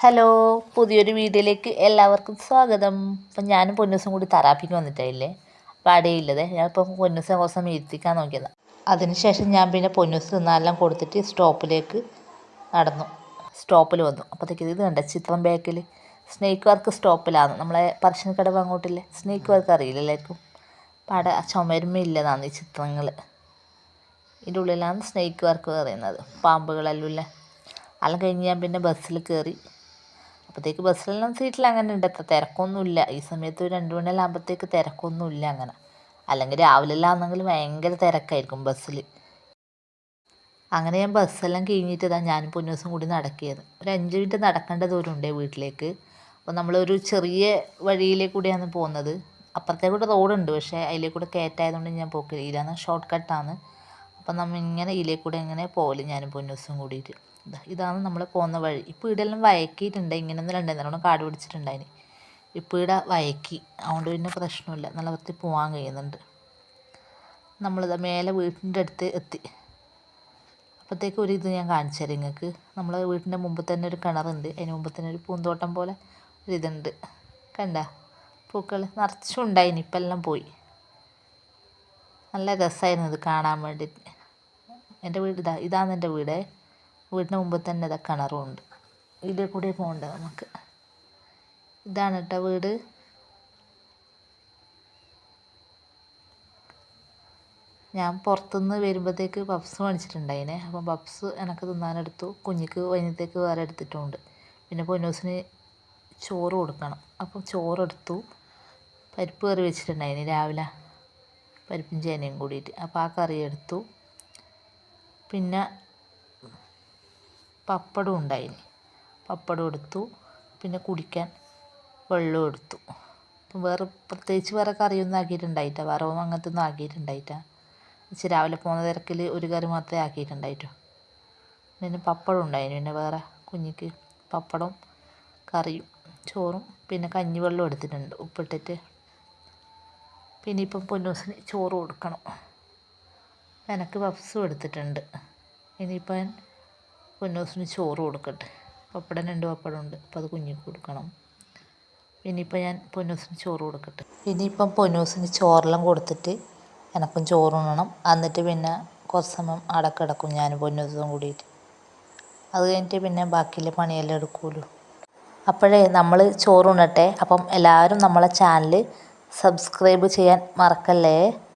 Hello, പുതിയൊരു വീഡിയോയിലേക്ക് എല്ലാവർക്കും സ്വാഗതം. അപ്പം ഞാനും പൊന്നൂസും കൂടി തെറാപ്പിക്ക് വന്നിട്ടായില്ലേ. അപ്പോൾ അടയില്ലതേ ഞാനിപ്പം പൊന്നൂസിനെ കുറച്ച് സമയം ഇരുത്തിക്കാൻ നോക്കിയതാണ്. അതിനുശേഷം ഞാൻ പിന്നെ പൊന്നൂസ് തിന്നാലെല്ലാം കൊടുത്തിട്ട് നടന്നു. സ്റ്റോപ്പിൽ വന്നു. അപ്പോഴത്തേക്ക് ഇത് കണ്ട ചിത്രം ബാക്കിൽ സ്നേക്ക് വർക്ക് സ്റ്റോപ്പിലാണ്. നമ്മളെ പറശ്ശിനിക്കടവ് അങ്ങോട്ടില്ലേ സ്നേക്ക് വർക്ക് അറിയില്ല എല്ലാവർക്കും. അപ്പം ചുമരുമില്ലതാണ് ഈ ചിത്രങ്ങൾ. ഇതിൻ്റെ ഉള്ളിലാണ് സ്നേക്ക് വർക്ക് പറയുന്നത്. പാമ്പുകളെല്ലാം ഇല്ലേ. അതെല്ലാം കഴിഞ്ഞ് ഞാൻ പിന്നെ ബസ്സിൽ കയറി. അപ്പോഴത്തേക്ക് ബസ്സിലെല്ലാം സീറ്റിൽ അങ്ങനെ ഉണ്ട്, അത്ര തിരക്കൊന്നുമില്ല. ഈ സമയത്ത് ഒരു 2 മണിയെല്ലാം ആകുമ്പോഴത്തേക്ക് തിരക്കൊന്നുമില്ല അങ്ങനെ. അല്ലെങ്കിൽ രാവിലെല്ലാം ആണെങ്കിൽ ഭയങ്കര തിരക്കായിരിക്കും ബസ്സിൽ. അങ്ങനെ ഞാൻ ബസ്സെല്ലാം കഴിഞ്ഞിട്ട് ഞാനും പൊന്നൂസും കൂടി നടക്കിയത്. ഒരു 5 മിനിറ്റ് നടക്കേണ്ട ദൂരമുണ്ടേ വീട്ടിലേക്ക്. അപ്പോൾ നമ്മളൊരു ചെറിയ വഴിയിലെ കൂടിയാണ് പോകുന്നത്. അപ്പുറത്തെ കൂടെ റോഡുണ്ട്, പക്ഷേ അതിലെ കൂടെ കയറ്റായതുകൊണ്ട് ഞാൻ പോക്കില്ല. ഇതാണ് ഷോർട്ട് കട്ടാണ്. അപ്പം നമ്മൾ ഇങ്ങനെ ഇതിലെ കൂടെ ഇങ്ങനെ പോകല് ഞാനും പൊന്നൂസും കൂടിയിട്ട്. ഇതാണ് നമ്മൾ പോകുന്ന വഴി. ഇപ്പോൾ ഇവിടെയെല്ലാം വയക്കിയിട്ടുണ്ട്, ഇങ്ങനെയൊന്നും ഉണ്ടായിരുന്നു, നല്ലോണം കാട് പിടിച്ചിട്ടുണ്ടായിന്. ഇപ്പോൾ ഇവിടെ വയക്കി, അതുകൊണ്ട് പിന്നെ പ്രശ്നമില്ല, നല്ല വൃത്തി പോകാൻ കഴിയുന്നുണ്ട്. നമ്മളിത് മേലെ വീട്ടിൻ്റെ അടുത്ത് എത്തി. അപ്പോഴത്തേക്ക് ഒരു ഇത് ഞാൻ കാണിച്ചു തരാം നിങ്ങൾക്ക്. നമ്മളെ വീട്ടിൻ്റെ മുമ്പ് തന്നെ ഒരു കിണറുണ്ട്, അതിന് മുമ്പ് തന്നെ ഒരു പൂന്തോട്ടം പോലെ ഒരിതുണ്ട്. കണ്ട പൂക്കൾ നിറച്ചും ഉണ്ടായിന്, ഇപ്പം എല്ലാം പോയി. നല്ല രസമായിരുന്നു ഇത് കാണാൻ വേണ്ടിയിട്ട്. എൻ്റെ വീട് ഇതാണ് എൻ്റെ വീട്. വീടിന് മുമ്പ് തന്നെ കിണറും ഉണ്ട്. ഇതിൽ കൂടെ പോകേണ്ടത് നമുക്ക്. ഇതാണ് കേട്ടോ വീട്. ഞാൻ പുറത്തുനിന്ന് വരുമ്പോഴത്തേക്ക് പപ്സ് മേടിച്ചിട്ടുണ്ടായിനെ. അപ്പം പപ്സ് എനിക്ക് തിന്നാനെടുത്തു, കുഞ്ഞിക്ക് വൈകുന്നേരത്തേക്ക് വേറെ എടുത്തിട്ടുമുണ്ട്. പിന്നെ പൊന്നൂസിന് ചോറ് കൊടുക്കണം, അപ്പം ചോറെടുത്തു. പരിപ്പ് കറി വെച്ചിട്ടുണ്ടായിന് രാവിലെ, പരിപ്പും ചേനയും കൂടിയിട്ട്. അപ്പോൾ ആ കറി എടുത്തു. പിന്നെ പപ്പടം ഉണ്ടായിന്, പപ്പടം എടുത്തു. പിന്നെ കുടിക്കാൻ വെള്ളവും എടുത്തു. അപ്പം പ്രത്യേകിച്ച് വേറെ കറിയൊന്നും ആക്കിയിട്ടുണ്ടായിട്ടാ, വറവും അങ്ങനത്തെ ഒന്നും ആക്കിയിട്ടുണ്ടായിട്ടാ. രാവിലെ പോകുന്ന തിരക്കിൽ ഒരു കറി മാത്രമേ ആക്കിയിട്ടുണ്ടായിട്ടു. പിന്നെ പപ്പടം ഉണ്ടായിന്, പിന്നെ വേറെ കുഞ്ഞിക്ക് പപ്പടം കറിയും ചോറും പിന്നെ കഞ്ഞിവെള്ളം എടുത്തിട്ടുണ്ട് ഉപ്പിട്ടിട്ട്. പിന്നെ ഇപ്പം പൊന്നൂസിന് ചോറ് കൊടുക്കണം. എനിക്ക് പപ്സും എടുത്തിട്ടുണ്ട്. ഇനിയിപ്പം പൊന്നൂസിന് ചോറ് കൊടുക്കട്ടെ. പപ്പടം 2 പപ്പടം ഉണ്ട്, അപ്പോൾ അത് കുഞ്ഞിക്ക് കൊടുക്കണം. ഇനിയിപ്പോൾ ഞാൻ പൊന്നൂസിന് ചോറ് കൊടുക്കട്ടെ. ഇനിയിപ്പം പൊന്നൂസിന് ചോറെല്ലാം കൊടുത്തിട്ട് എനക്കും ചോറുണ്ണണം. എന്നിട്ട് പിന്നെ കുറച്ച് സമയം അവിടെ കിടക്കും ഞാൻ പൊന്നൂസും കൂടിയിട്ട്. അത് കഴിഞ്ഞിട്ട് പിന്നെ ബാക്കിയുള്ള പണിയെല്ലാം എടുക്കുമല്ലോ. അപ്പോഴേ നമ്മൾ ചോറുണ്ണട്ടെ. അപ്പം എല്ലാവരും നമ്മളെ ചാനൽ സബ്സ്ക്രൈബ് ചെയ്യാൻ മറക്കല്ലേ.